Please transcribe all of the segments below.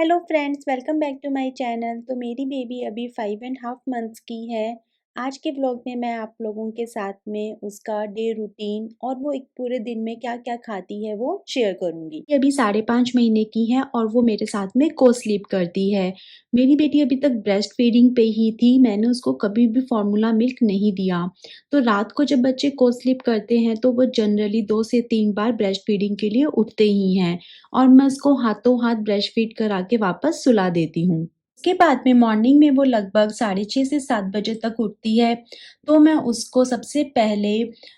Hello friends, welcome back to my channel. तो मेरी baby अभी 5.5 मंथ्स की है। आज के व्लॉग में मैं आप लोगों के साथ में उसका डे रूटीन और वो एक पूरे दिन में क्या-क्या खाती है वो शेयर करूँगी। ये अभी 5.5 महीने की है और वो मेरे साथ में को-स्लीप करती है। मेरी बेटी अभी तक ब्रेस्ट फीडिंग पे ही थी, मैंने उसको कभी भी फॉर्मूला मिल्क नहीं दिया। तो रात को जब बच्चे को-स्लीप करते हैं तो वो जनरली 2 से 3 बार ब्रेस्ट फीडिंग के लिए उठते ही हैं। और मैं उसको हाथों हाथ ब्रेस्ट फीड करा के वापस सुला देती हूँ। उसके बाद में मॉर्निंग में वो लगभग 6:30 से 7 बजे तक उठती है, तो मैं उसको सबसे पहले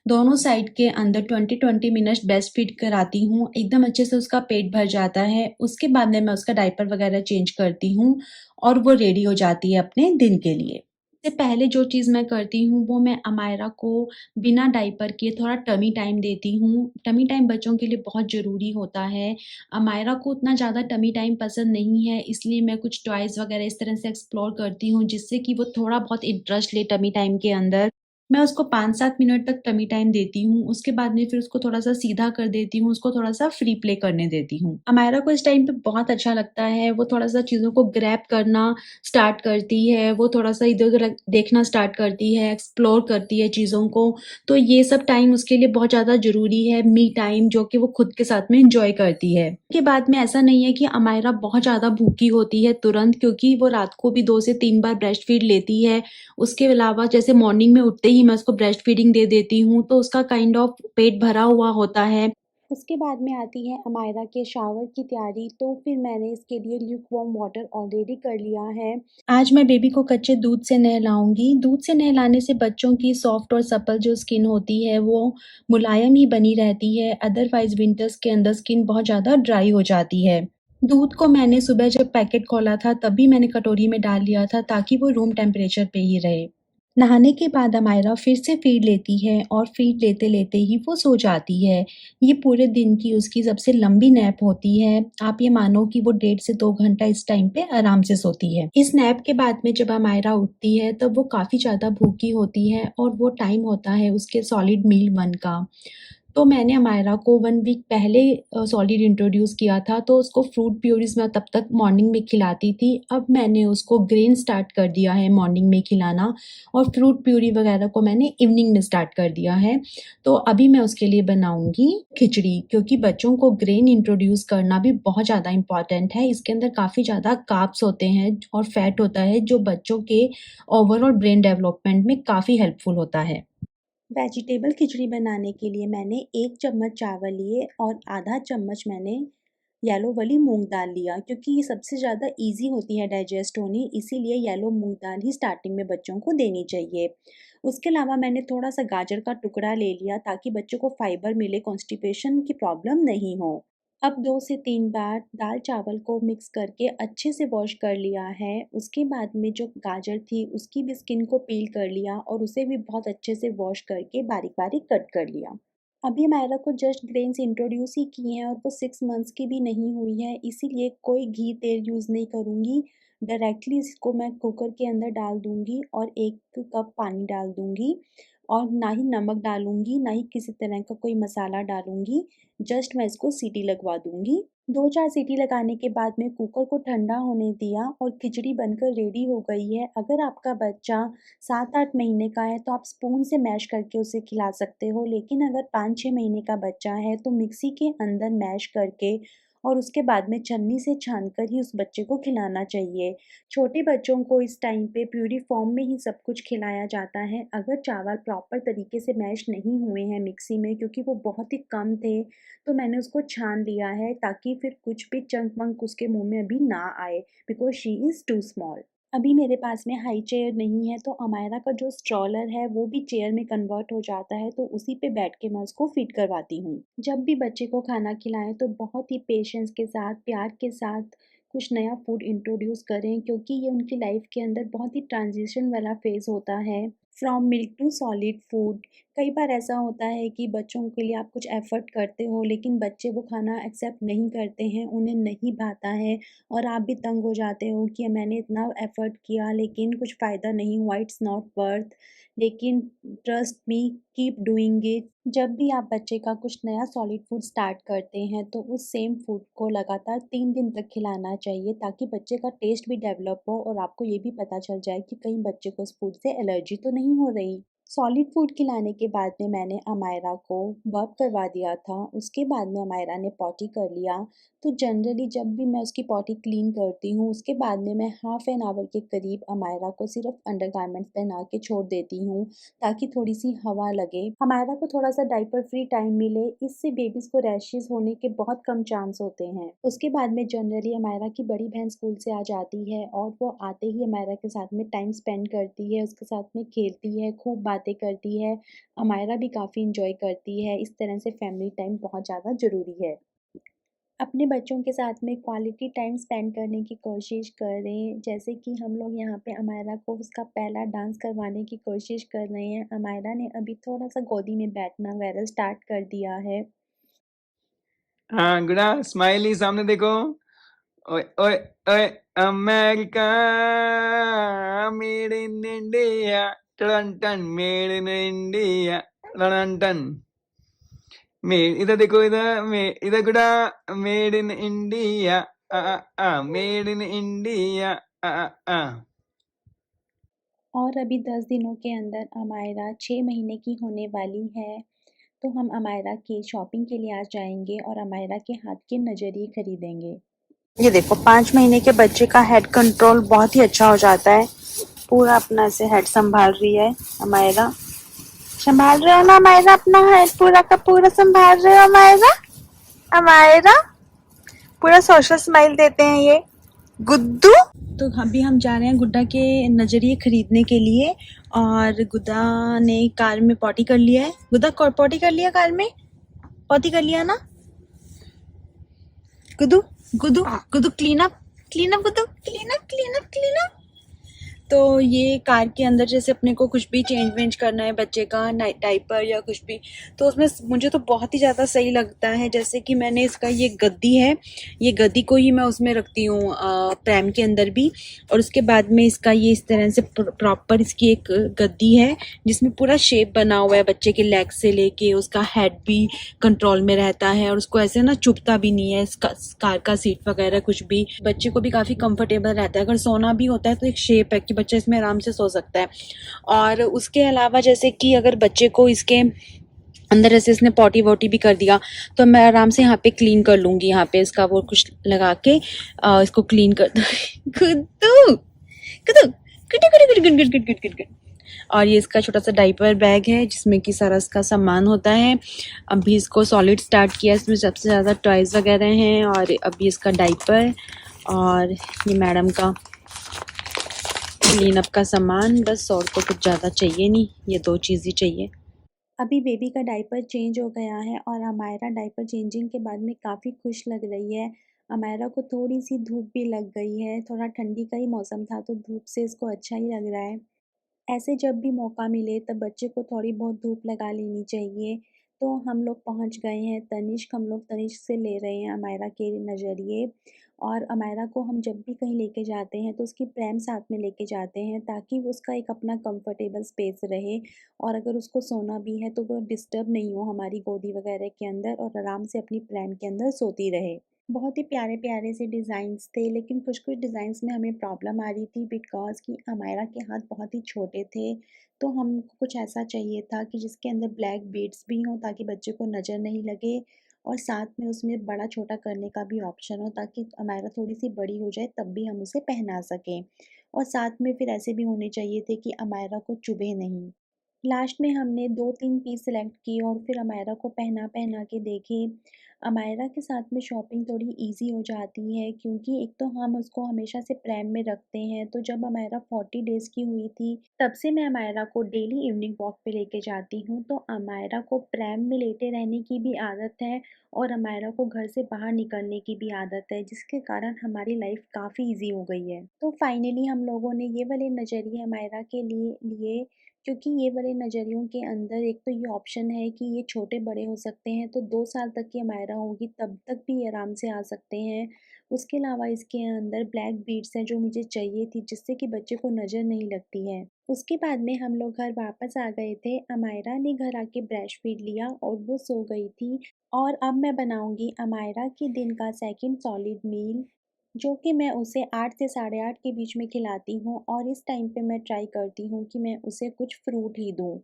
दोनों साइड के अंदर 20-20 मिनट्स ब्रेस्ट फीड कराती हूँ। एकदम अच्छे से उसका पेट भर जाता है। उसके बाद में मैं उसका डायपर वगैरह चेंज करती हूँ और वो रेडी हो जाती है अपने दिन के लिए। इससे पहले जो चीज़ मैं करती हूँ वो मैं अमायरा को बिना डायपर के थोड़ा टमी टाइम देती हूँ। टमी टाइम बच्चों के लिए बहुत ज़रूरी होता है। अमायरा को उतना ज़्यादा टमी टाइम पसंद नहीं है, इसलिए मैं कुछ टॉयज़ वगैरह इस तरह से एक्सप्लोर करती हूँ जिससे कि वो थोड़ा बहुत इंटरेस्ट ले टमी टाइम के अंदर। मैं उसको 5-7 मिनट तक टमी टाइम देती हूँ, उसके बाद में फिर उसको थोड़ा-सा सीधा कर देती हूँ, उसको थोड़ा-सा फ्री प्ले करने देती हूँ। अमायरा को इस टाइम पे बहुत अच्छा लगता है, वो थोड़ा-सा चीज़ों को ग्रैब करना स्टार्ट करती है, वो थोड़ा-सा इधर-उधर देखना स्टार्ट करती है, एक्सप्लोर करती है चीज़ों को। तो ये सब टाइम उसके लिए बहुत ज़्यादा ज़रूरी है, मी टाइम जो कि वो खुद के साथ में एन्जॉय करती है। उसके बाद में ऐसा नहीं है कि अमायरा बहुत ज़्यादा भूखी होती है तुरंत, क्योंकि वो रात को भी 2 से 3 बार ब्रेस्ट फीड लेती है। उसके अलावा जैसे मॉर्निंग में उठते ही मैं उसको ब्रेस्ट फीडिंग दे देती हूँ, तो उसका काइंड ऑफ पेट भरा हुआ होता है। उसके बाद में आती है अमायरा के शावर की तैयारी, तो फिर मैंने इसके लिए ल्यूकवार्म वाटर ऑलरेडी कर लिया है। आज मैं बेबी को कच्चे दूध से नहलाऊँगी। दूध से नहलाने से बच्चों की सॉफ्ट और सपल जो स्किन होती है वो मुलायम ही बनी रहती है, अदरवाइज़ विंटर्स के अंदर स्किन बहुत ज़्यादा ड्राई हो जाती है। दूध को मैंने सुबह जब पैकेट खोला था तभी मैंने कटोरी में डाल लिया था ताकि वो रूम टेम्परेचर पे ही रहे। नहाने के बाद अमायरा फिर से फ़ीड लेती है और फ़ीड लेते-लेते ही वो सो जाती है। ये पूरे दिन की उसकी सबसे लंबी नैप होती है। आप ये मानो कि वो 1.5 से 2 घंटा इस टाइम पे आराम से सोती है। इस नैप के बाद में जब अमायरा उठती है तब वो काफ़ी ज़्यादा भूखी होती है और वो टाइम होता है उसके सॉलिड मील 1 का। तो मैंने अमायरा को 1 वीक पहले सॉलिड इंट्रोड्यूस किया था, तो उसको फ्रूट प्यूरीज़ मैं तब तक मॉर्निंग में खिलाती थी। अब मैंने उसको ग्रेन स्टार्ट कर दिया है मॉर्निंग में खिलाना और फ्रूट प्यूरी वगैरह को मैंने इवनिंग में स्टार्ट कर दिया है। तो अभी मैं उसके लिए बनाऊँगी खिचड़ी, क्योंकि बच्चों को ग्रेन इंट्रोड्यूस करना भी बहुत ज़्यादा इम्पोर्टेंट है। इसके अंदर काफ़ी ज़्यादा कार्ब्स होते हैं और फैट होता है, जो बच्चों के ओवरऑल ब्रेन डेवलपमेंट में काफ़ी हेल्पफुल होता है। वेजिटेबल खिचड़ी बनाने के लिए मैंने 1 चम्मच चावल लिए और आधा चम्मच मैंने येलो वाली मूंग दाल लिया, क्योंकि ये सबसे ज़्यादा इजी होती है डाइजेस्ट होनी, इसीलिए येलो मूंग दाल ही स्टार्टिंग में बच्चों को देनी चाहिए। उसके अलावा मैंने थोड़ा सा गाजर का टुकड़ा ले लिया ताकि बच्चों को फाइबर मिले, कॉन्स्टिपेशन की प्रॉब्लम नहीं हो। अब 2 से 3 बार दाल चावल को मिक्स करके अच्छे से वॉश कर लिया है। उसके बाद में जो गाजर थी उसकी भी स्किन को पील कर लिया और उसे भी बहुत अच्छे से वॉश करके बारीक-बारीक कट कर लिया। अभी मायरा को जस्ट ग्रेन्स इंट्रोड्यूस ही किए हैं और वो 6 मंथ्स की भी नहीं हुई है, इसीलिए कोई घी तेल यूज़ नहीं करूँगी। डायरेक्टली इसको मैं कुकर के अंदर डाल दूँगी और 1 कप पानी डाल दूँगी और ना ही नमक डालूँगी, ना ही किसी तरह का कोई मसाला डालूँगी। जस्ट मैं इसको सीटी लगवा दूँगी। 2-4 सीटी लगाने के बाद में कुकर को ठंडा होने दिया और खिचड़ी बनकर रेडी हो गई है। अगर आपका बच्चा 7-8 महीने का है तो आप स्पून से मैश करके उसे खिला सकते हो, लेकिन अगर 5-6 महीने का बच्चा है तो मिक्सी के अंदर मैश करके और उसके बाद में छन्नी से छानकर ही उस बच्चे को खिलाना चाहिए। छोटे बच्चों को इस टाइम पे प्यूरी फॉर्म में ही सब कुछ खिलाया जाता है। अगर चावल प्रॉपर तरीके से मैश नहीं हुए हैं मिक्सी में, क्योंकि वो बहुत ही कम थे, तो मैंने उसको छान लिया है ताकि फिर कुछ भी चंक-वंक उसके मुँह में अभी ना आए, because she is too small. अभी मेरे पास में हाई चेयर नहीं है, तो अमायरा का जो स्ट्रॉलर है वो भी चेयर में कन्वर्ट हो जाता है, तो उसी पे बैठ के मैं उसको फीड करवाती हूँ। जब भी बच्चे को खाना खिलाएँ तो बहुत ही पेशेंस के साथ, प्यार के साथ कुछ नया फूड इंट्रोड्यूस करें, क्योंकि ये उनकी लाइफ के अंदर बहुत ही ट्रांजिशन वाला फ़ेज़ होता है। From milk to solid food, कई बार ऐसा होता है कि बच्चों के लिए आप कुछ एफ़र्ट करते हो, लेकिन बच्चे वो खाना एक्सेप्ट नहीं करते हैं, उन्हें नहीं भाता है और आप भी तंग हो जाते हो कि मैंने इतना एफ़र्ट किया लेकिन कुछ फ़ायदा नहीं हुआ, इट्स नॉट वर्थ। लेकिन trust me, keep doing it. जब भी आप बच्चे का कुछ नया सॉलिड फूड स्टार्ट करते हैं, तो उस सेम फूड को लगातार 3 दिन तक खिलाना चाहिए ताकि बच्चे का टेस्ट भी डेवलप हो और आपको ये भी पता चल जाए कि कहीं बच्चे को उस फूड से एलर्जी तो नहीं हो रही। सॉलिड फूड खिलाने के बाद में मैंने अमायरा को बर्प करवा दिया था। उसके बाद में अमायरा ने पॉटी कर लिया। तो जनरली जब भी मैं उसकी पॉटी क्लीन करती हूँ, उसके बाद में मैं हाफ़ एन आवर के करीब अमायरा को सिर्फ़ अंडरगारमेंट्स पहना के छोड़ देती हूँ, ताकि थोड़ी-सी हवा लगे। अमायरा को थोड़ा-सा डायपर फ्री टाइम मिले, इससे बेबीज़ को रैशेज़ होने के बहुत कम चांस होते हैं। उसके बाद में जनरली अमायरा की बड़ी बहन स्कूल से आ जाती है और वो आते ही अमायरा के साथ में टाइम स्पेंड करती है, उसके साथ में खेलती है, खूब बातें करती है। अमायरा भी काफ़ी एन्जॉय करती है। इस तरह से फैमिली टाइम बहुत ज़्यादा ज़रूरी है। अपने बच्चों के साथ में क्वालिटी टाइम स्पेंड करने की कोशिश करें। जैसे कि हम लोग यहाँ पे अमायरा को उसका पहला डांस करवाने की कोशिश कर रहे हैं। अमायरा ने अभी थोड़ा-सा गोदी में बैठना वगैरह स्टार्ट कर दिया है। हाँ गुड़ा, स्माइली सामने देखो। ओए ओए ओए, अमेरिका मेड इन इंडिया, टन टन मेड इन इंडिया, टन टन। मेड इधर देखो, इधर गुड़ा, made in India, made in India, आ। और अभी 10 दिनों के अंदर अमायरा 6 महीने की होने वाली है। तो हम अमायरा की शॉपिंग के लिए आज जाएँगे और अमायरा के हाथ के नजरिए खरीदेंगे। ये देखो 5 महीने के बच्चे का हेड कंट्रोल बहुत ही अच्छा हो जाता है। पूरा अपना से हेड संभाल रही है अमायरा। संभाल रहे हो ना अमायरा, अपना हेड पूरा का पूरा संभाल रहे हो अमायरा? अमायरा पूरा सोशल स्माइल देते हैं ये गुड्डू। तो अभी हम जा रहे हैं गुड्डा के नजरिए खरीदने के लिए और गुड्डा ने कार में पॉटी कर लिया है। गुड्डा पॉटी कर लिया कार में? पॉटी कर लिया ना? Guddu Guddu Guddu clean up Guddu clean up. तो ये कार के अंदर जैसे अपने को कुछ भी चेंज वेंज करना है बच्चे का डाइपर या कुछ भी, तो उसमें मुझे तो बहुत ही ज़्यादा सही लगता है। जैसे कि मैंने इसका ये गद्दी है, ये गद्दी को ही मैं उसमें रखती हूँ प्रैम के अंदर भी। और उसके बाद में इसका ये इस तरह से प्रॉपर इसकी एक गद्दी है जिसमें पूरा शेप बना हुआ है बच्चे के लेग से लेके उसका हेड भी कंट्रोल में रहता है और उसको ऐसे ना चुभता भी नहीं है इसका कार का सीट वगैरह कुछ भी। बच्चे को भी काफ़ी कंफर्टेबल रहता है। अगर सोना भी होता है तो एक शेप है कि बच्चा इसमें आराम से सो सकता है। और उसके अलावा जैसे कि अगर बच्चे को इसके अंदर ऐसे इसने पॉटी वॉटी भी कर दिया तो मैं आराम से यहाँ पे क्लीन कर लूँगी। यहाँ पे इसका वो कुछ लगा के इसको क्लीन कर गुड्डू गुड्डू गुड्डू गुड्डू गुड्डू गुड्डू गुड्डू गुड्डू गुड्डू। और ये इसका छोटा सा डाइपर बैग है जिसमें कि सारा इसका सामान होता है। अभी इसको सॉलिड स्टार्ट किया, इसमें सबसे ज़्यादा टॉयज़ वगैरह हैं और अभी इसका डाइपर और ये मैडम का क्लीन अप का सामान, बस और तो कुछ ज़्यादा चाहिए नहीं, ये 2 चीज़ ही चाहिए। अभी बेबी का डायपर चेंज हो गया है और अमायरा डायपर चेंजिंग के बाद में काफ़ी खुश लग रही है। अमायरा को थोड़ी-सी धूप भी लग गई है, थोड़ा ठंडी का ही मौसम था तो धूप से इसको अच्छा ही लग रहा है। ऐसे जब भी मौका मिले तब बच्चे को थोड़ी बहुत धूप लगा लेनी चाहिए। तो हम लोग पहुंच गए हैं तनिष्क, हम लोग तनिष्क से ले रहे हैं अमायरा के नज़रिए। और अमायरा को हम जब भी कहीं लेके जाते हैं तो उसकी प्रैम साथ में लेके जाते हैं ताकि वो उसका एक अपना कंफर्टेबल स्पेस रहे। और अगर उसको सोना भी है तो वो डिस्टर्ब नहीं हो हमारी गोदी वगैरह के अंदर और आराम से अपनी प्रैम के अंदर सोती रहे। बहुत ही प्यारे-प्यारे से डिज़ाइन्स थे, लेकिन कुछ-कुछ डिज़ाइन्स में हमें प्रॉब्लम आ रही थी बिकॉज़ कि अमायरा के हाथ बहुत ही छोटे थे। तो हमको कुछ ऐसा चाहिए था कि जिसके अंदर ब्लैक बीड्स भी हों ताकि बच्चे को नज़र नहीं लगे और साथ में उसमें बड़ा-छोटा करने का भी ऑप्शन हो ताकि अमायरा थोड़ी-सी बड़ी हो जाए तब भी हम उसे पहना सकें। और साथ में फिर ऐसे भी होने चाहिए थे कि अमायरा को चुभे नहीं। लास्ट में हमने 2-3 पीस सेलेक्ट किए और फिर अमायरा को पहना-पहना के देखे। अमायरा के साथ में शॉपिंग थोड़ी ईज़ी हो जाती है क्योंकि एक तो हम उसको हमेशा से प्रैम में रखते हैं, तो जब अमायरा 40 डेज़ की हुई थी, तब से मैं अमायरा को डेली इवनिंग वॉक पे लेके जाती हूँ। तो अमायरा को प्रैम में लेटे रहने की भी आदत है और अमायरा को घर से बाहर निकलने की भी आदत है, जिसके कारण हमारी लाइफ़ काफ़ी ईज़ी हो गई है। तो फाइनली हम लोगों ने ये वाले नज़रिए अमायरा के लिए लिए क्योंकि ये वाले नज़रियों के अंदर एक तो ये ऑप्शन है कि ये छोटे-बड़े हो सकते हैं, तो 2 साल तक की अमायरा होगी तब तक भी ये आराम से आ सकते हैं। उसके अलावा इसके अंदर ब्लैक बीड्स हैं जो मुझे चाहिए थी जिससे कि बच्चे को नज़र नहीं लगती है। उसके बाद में हम लोग घर वापस आ गए थे। अमायरा ने घर आके ब्रेस्ट फीड लिया और वो सो गई थी और अब मैं बनाऊँगी अमायरा के दिन का सेकंड सॉलिड मील, जो कि मैं उसे 8 से साढ़े 8 के बीच में खिलाती हूँ और इस टाइम पे मैं ट्राई करती हूँ कि मैं उसे कुछ फ्रूट ही दूँ।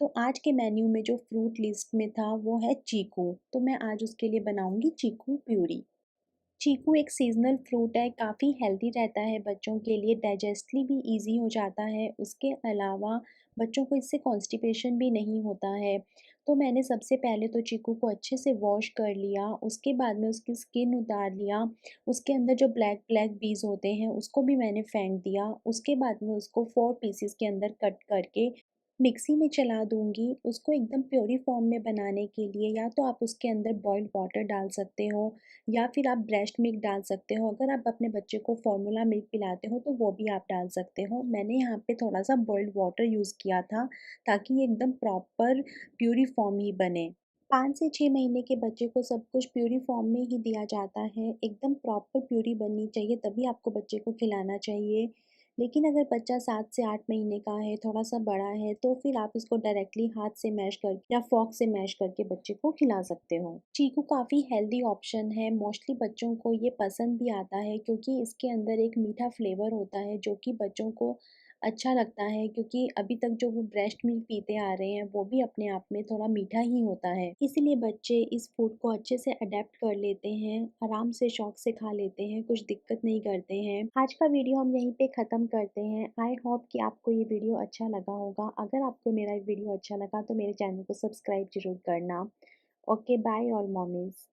तो आज के मेन्यू में जो फ्रूट लिस्ट में था वो है चीकू, तो मैं आज उसके लिए बनाऊँगी चीकू प्यूरी। चीकू एक सीज़नल फ्रूट है, काफ़ी हेल्दी रहता है बच्चों के लिए, डाइजेस्टली भी ईज़ी हो जाता है। उसके अलावा बच्चों को इससे कॉन्स्टिपेशन भी नहीं होता है। तो मैंने सबसे पहले तो चीकू को अच्छे से वॉश कर लिया, उसके बाद में उसकी स्किन उतार लिया, उसके अंदर जो ब्लैक बीज होते हैं उसको भी मैंने फेंक दिया। उसके बाद में उसको 4 पीसेस के अंदर कट करके मिक्सी में चला दूँगी। उसको एकदम प्यूरी फॉर्म में बनाने के लिए या तो आप उसके अंदर बॉइल्ड वाटर डाल सकते हो या फिर आप ब्रेस्ट मिल्क डाल सकते हो। अगर आप अपने बच्चे को फ़ॉर्मूला मिल्क पिलाते हो तो वो भी आप डाल सकते हो। मैंने यहाँ पे थोड़ा-सा बॉइल्ड वाटर यूज़ किया था ताकि ये एकदम प्रॉपर प्यूरी फॉर्म ही बने। 5 से 6 महीने के बच्चे को सब कुछ प्यूरी फॉर्म में ही दिया जाता है। एकदम प्रॉपर प्यूरी बननी चाहिए तभी आपको बच्चे को खिलाना चाहिए। लेकिन अगर बच्चा 7 से 8 महीने का है, थोड़ा-सा बड़ा है, तो फिर आप इसको डायरेक्टली हाथ से मैश करके या फ़ॉर्क से मैश करके बच्चे को खिला सकते हो। चीकू काफ़ी हेल्दी ऑप्शन है, मोस्टली बच्चों को ये पसंद भी आता है क्योंकि इसके अंदर एक मीठा फ्लेवर होता है जो कि बच्चों को अच्छा लगता है क्योंकि अभी तक जो वो ब्रेस्ट मिल्क पीते आ रहे हैं, वो भी अपने आप में थोड़ा मीठा ही होता है। इसीलिए बच्चे इस फूड को अच्छे से अडैप्ट कर लेते हैं, आराम से शौक से खा लेते हैं, कुछ दिक्कत नहीं करते हैं। आज का वीडियो हम यहीं पे ख़त्म करते हैं। आई होप कि आपको ये वीडियो अच्छा लगा होगा। अगर आपको मेरा वीडियो अच्छा लगा तो मेरे चैनल को सब्सक्राइब ज़रूर करना। Okay, bye all mummy's.